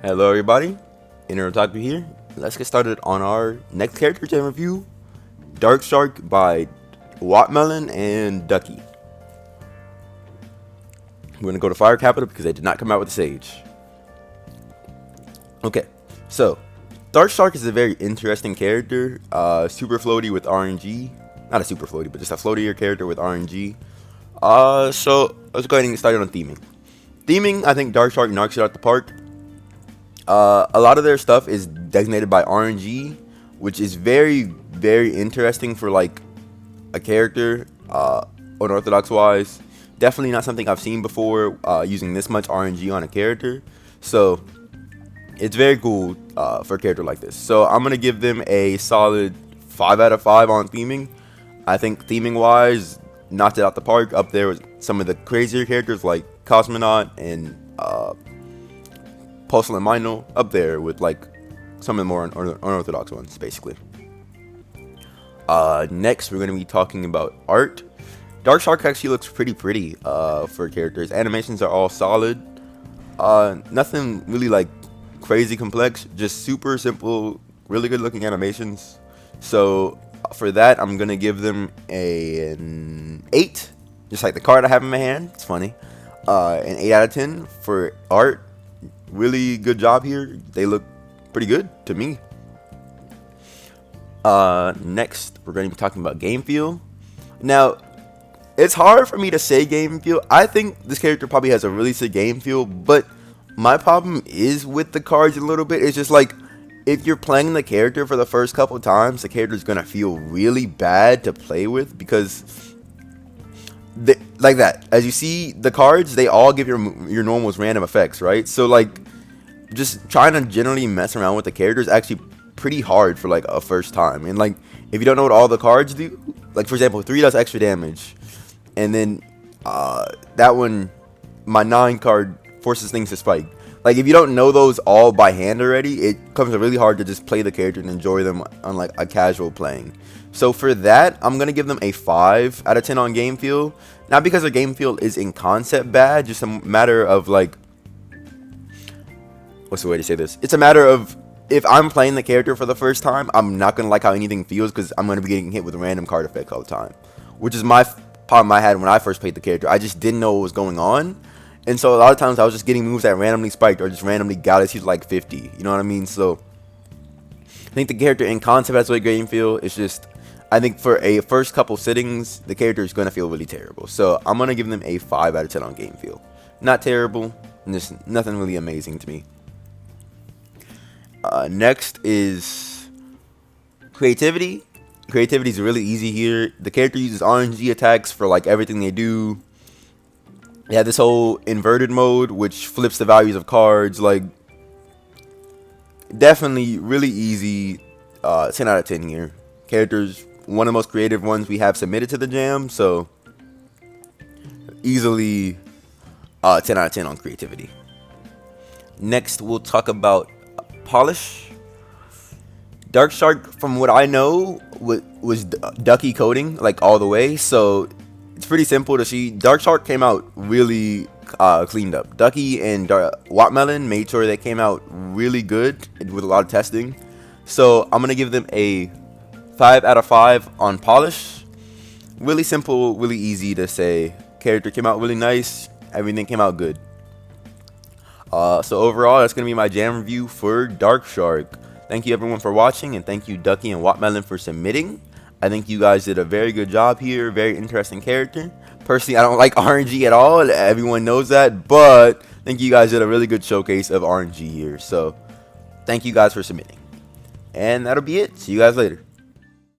Hello everybody, Darc here. Let's get started on our next character gen review, Darc Sharc by Wattmelon and Ducky. We're going to go to Fire Capital because they did not come out with the Sage. Okay, so Darc Sharc is a very interesting character, super floaty with RNG. Not a super floaty, but just a floatier character with RNG. So let's go ahead and get started on theming. Theming, I think Darc Sharc knocks it out the park. A lot of their stuff is designated by RNG, which is very, very interesting for like a character, unorthodox wise. Definitely not something I've seen before, using this much RNG on a character. So it's very cool for a character like this. So I'm gonna give them a solid 5 out of 5 on theming. I think theming wise, knocked it out the park, up there with some of the crazier characters like Cosmonaut and Postal and Mino, up there with like some of the more unorthodox ones, basically. Next, we're going to be talking about art. Darc Sharc actually looks pretty for characters. Animations are all solid. Nothing really like crazy complex, just super simple, really good looking animations. So for that, I'm going to give them an 8, just like the card I have in my hand. It's funny. An 8 out of 10 for art. Really good job here. They look pretty good to me. Next, we're going to be talking about game feel. Now, it's hard for me to say game feel. I think this character probably has a really sick game feel, but my problem is with the cards a little bit. It's just like, if you're playing the character for the first couple times, the character is going to feel really bad to play with because like that, as you see, the cards, they all give your normals random effects, right? So like, just trying to generally mess around with the character is actually pretty hard for like a first time. And like, if you don't know what all the cards do, like for example, 3 does extra damage, and then that one, my 9 card forces things to spike. Like, if you don't know those all by hand already, it comes really hard to just play the character and enjoy them on like a casual playing. So for that, I'm going to give them a 5 out of 10 on game feel. Not because their game feel is in concept bad, just a matter of like, what's the way to say this? It's a matter of, if I'm playing the character for the first time, I'm not going to like how anything feels because I'm going to be getting hit with random card effects all the time. Which is my problem I had when I first played the character. I just didn't know what was going on. And so a lot of times I was just getting moves that randomly spiked or just randomly galaxies like 50. You know what I mean? So I think the character in concept has a really game feel. It's just, I think for a first couple sittings, the character is going to feel really terrible. So I'm going to give them a 5 out of 10 on game feel. Not terrible, and just nothing really amazing to me. Next is creativity. Creativity is really easy here. The character uses RNG attacks for like everything they do. They have this whole inverted mode, which flips the values of cards. Like, definitely really easy. 10 out of 10 here. Characters, one of the most creative ones we have submitted to the jam, so easily 10 out of 10 on creativity. Next, we'll talk about polish. Darc Sharc, from what I know, was Ducky coding like all the way, so it's pretty simple to see. Darc Sharc came out really cleaned up. Ducky and Wattmelon made sure they came out really good with a lot of testing. So I'm gonna give them a 5 out of 5 on polish. Really simple, really easy to say. Character came out really nice. Everything came out good. So overall, that's gonna be my jam review for Darc Sharc. Thank you everyone for watching, and thank you Ducky and Wattmelon for submitting. I think you guys did a very good job here. Very interesting character. Personally, I don't like RNG at all. Everyone knows that, but I think you guys did a really good showcase of RNG here. So thank you guys for submitting. And that'll be it. See you guys later.